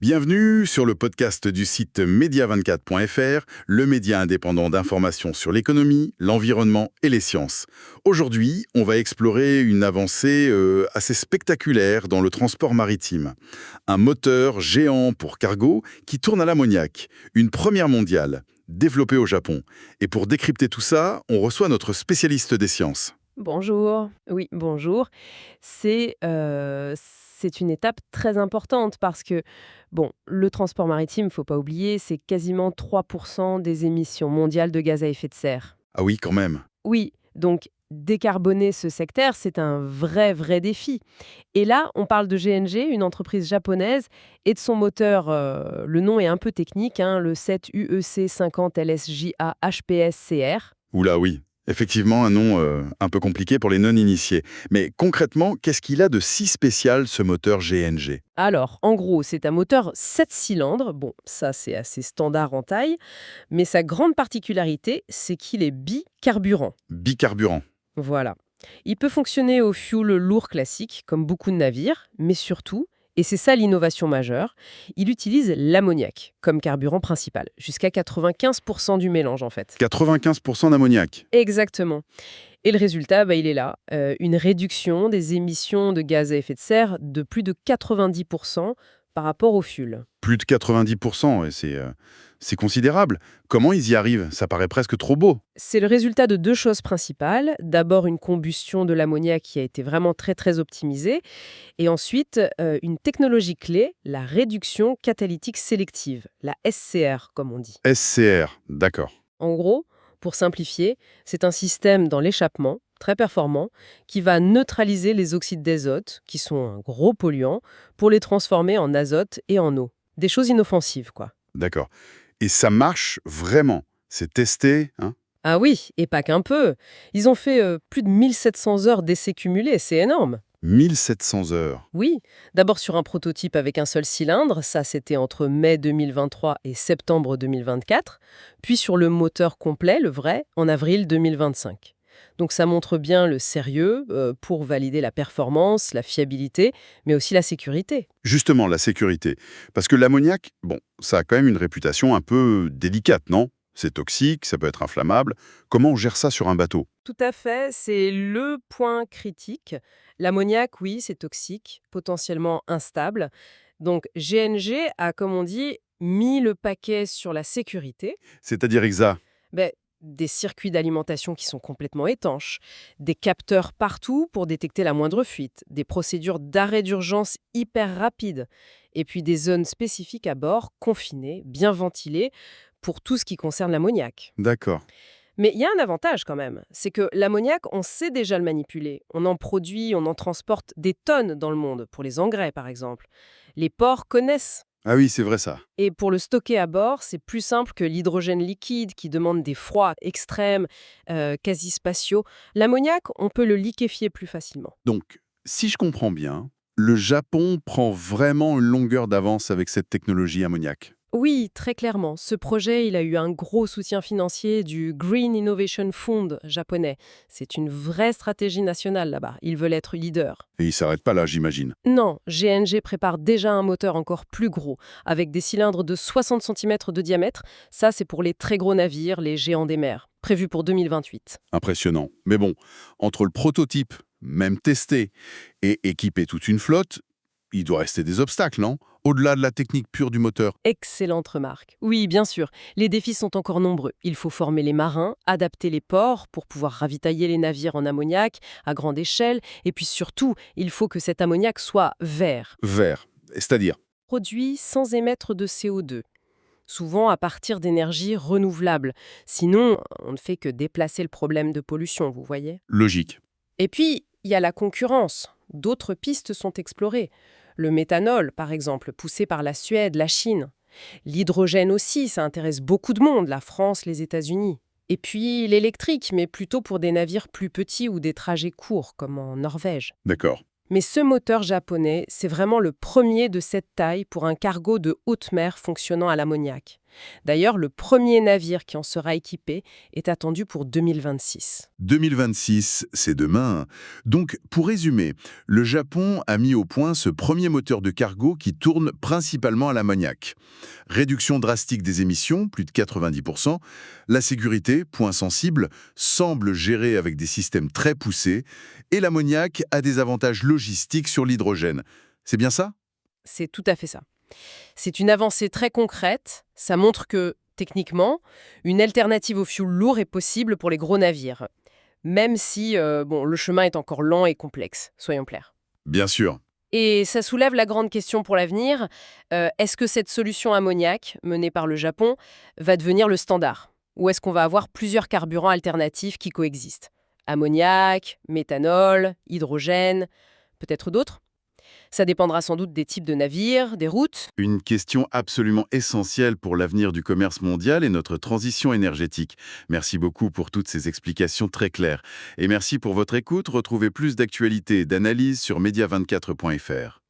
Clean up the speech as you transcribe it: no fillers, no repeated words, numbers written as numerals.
Bienvenue sur le podcast du site media24.fr, le média indépendant d'information sur l'économie, l'environnement et les sciences. Aujourd'hui, on va explorer une avancée assez spectaculaire dans le transport maritime. Un moteur géant pour cargo qui tourne à l'ammoniac, une première mondiale, développée au Japon. Et pour décrypter tout ça, on reçoit notre spécialiste des sciences. Bonjour. Oui, bonjour. C'est une étape très importante parce que, bon, le transport maritime, faut pas oublier, c'est quasiment 3% des émissions mondiales de gaz à effet de serre. Ah oui, quand même. Oui, donc décarboner ce secteur, c'est un vrai défi. Et là, on parle de GNG, une entreprise japonaise, et de son moteur, le nom est un peu technique, hein, le 7UEC 50 LSJA HPS-CR. Oula oui, effectivement un nom un peu compliqué pour les non-initiés. Mais concrètement, qu'est-ce qu'il a de si spécial ce moteur GNG? Alors, en gros, c'est un moteur 7 cylindres. Bon, ça, c'est assez standard en taille. Mais sa grande particularité, c'est qu'il est bicarburant. Bicarburant. Voilà. Il peut fonctionner au fioul lourd classique, comme beaucoup de navires, mais surtout, et c'est ça l'innovation majeure, il utilise l'ammoniac comme carburant principal, jusqu'à 95% du mélange en fait. 95% d'ammoniac. Exactement. Et le résultat, il est là. Une réduction des émissions de gaz à effet de serre de plus de 90% par rapport au fioul. Plus de 90%, et c'est considérable. Comment ils y arrivent? Ça paraît presque trop beau. C'est le résultat de deux choses principales. D'abord, une combustion de l'ammoniac qui a été vraiment très optimisée. Et ensuite, une technologie clé, la réduction catalytique sélective, la SCR, comme on dit. SCR, d'accord. En gros, pour simplifier, c'est un système dans l'échappement, très performant, qui va neutraliser les oxydes d'azote, qui sont un gros polluant, pour les transformer en azote et en eau. Des choses inoffensives, quoi. D'accord. Et ça marche vraiment. C'est testé, hein? Ah oui, et pas qu'un peu. Ils ont fait plus de 1700 heures d'essais cumulés, c'est énorme. 1700 heures. Oui, d'abord sur un prototype avec un seul cylindre, ça c'était entre mai 2023 et septembre 2024, puis sur le moteur complet, le vrai, en avril 2025. Donc ça montre bien le sérieux pour valider la performance, la fiabilité, mais aussi la sécurité. Justement, la sécurité. Parce que l'ammoniac, bon, ça a quand même une réputation un peu délicate, non? C'est toxique, ça peut être inflammable. Comment on gère ça sur un bateau? Tout à fait, c'est le point critique. L'ammoniac, oui, c'est toxique, potentiellement instable. Donc GNG a, comme on dit, mis le paquet sur la sécurité. C'est-à-dire exa. Ben, des circuits d'alimentation qui sont complètement étanches, des capteurs partout pour détecter la moindre fuite, des procédures d'arrêt d'urgence hyper rapides, et puis des zones spécifiques à bord, confinées, bien ventilées, pour tout ce qui concerne l'ammoniac. D'accord. Mais il y a un avantage quand même, c'est que l'ammoniac, on sait déjà le manipuler. On en produit, on en transporte des tonnes dans le monde, pour les engrais par exemple. Les ports connaissent. Ah oui, c'est vrai ça. Et pour le stocker à bord, c'est plus simple que l'hydrogène liquide qui demande des froids extrêmes, quasi spatiaux. L'ammoniac, on peut le liquéfier plus facilement. Donc, si je comprends bien, le Japon prend vraiment une longueur d'avance avec cette technologie ammoniac. Oui, très clairement. Ce projet, il a eu un gros soutien financier du Green Innovation Fund japonais. C'est une vraie stratégie nationale là-bas. Ils veulent être leaders. Et il s'arrête pas là, j'imagine. Non, GNG prépare déjà un moteur encore plus gros, avec des cylindres de 60 cm de diamètre. Ça, c'est pour les très gros navires, les géants des mers, prévu pour 2028. Impressionnant. Mais bon, entre le prototype, même testé, et équiper toute une flotte, il doit rester des obstacles, non? Au-delà de la technique pure du moteur. Excellente remarque. Oui, bien sûr, les défis sont encore nombreux. Il faut former les marins, adapter les ports pour pouvoir ravitailler les navires en ammoniac à grande échelle, et puis surtout, il faut que cet ammoniac soit vert, Vert. C'est-à-dire? produit sans émettre de CO2. Souvent à partir d'énergies renouvelables. Sinon, on ne fait que déplacer le problème de pollution, vous voyez. Logique. Et puis, il y a la concurrence. D'autres pistes sont explorées. Le méthanol, par exemple, poussé par la Suède, la Chine. L'hydrogène aussi, ça intéresse beaucoup de monde, la France, les États-Unis. Et puis l'électrique, mais plutôt pour des navires plus petits ou des trajets courts, comme en Norvège. D'accord. Mais ce moteur japonais, c'est vraiment le premier de cette taille pour un cargo de haute mer fonctionnant à l'ammoniac. D'ailleurs, le premier navire qui en sera équipé est attendu pour 2026. 2026, c'est demain. Donc, pour résumer, le Japon a mis au point ce premier moteur de cargo qui tourne principalement à l'ammoniac. Réduction drastique des émissions, plus de 90%. La sécurité, point sensible, semble gérée avec des systèmes très poussés. Et l'ammoniac a des avantages logistiques sur l'hydrogène. C'est bien ça? C'est tout à fait ça. C'est une avancée très concrète. Ça montre que, techniquement, une alternative au fioul lourd est possible pour les gros navires. Même si le chemin est encore lent et complexe, soyons clairs. Bien sûr. Et ça soulève la grande question pour l'avenir. Est-ce que cette solution ammoniac, menée par le Japon, va devenir le standard? Ou est-ce qu'on va avoir plusieurs carburants alternatifs qui coexistent? Ammoniac, méthanol, hydrogène, peut-être d'autres? Ça dépendra sans doute des types de navires, des routes. Une question absolument essentielle pour l'avenir du commerce mondial et notre transition énergétique. Merci beaucoup pour toutes ces explications très claires. Et merci pour votre écoute. Retrouvez plus d'actualités et d'analyses sur media24.fr.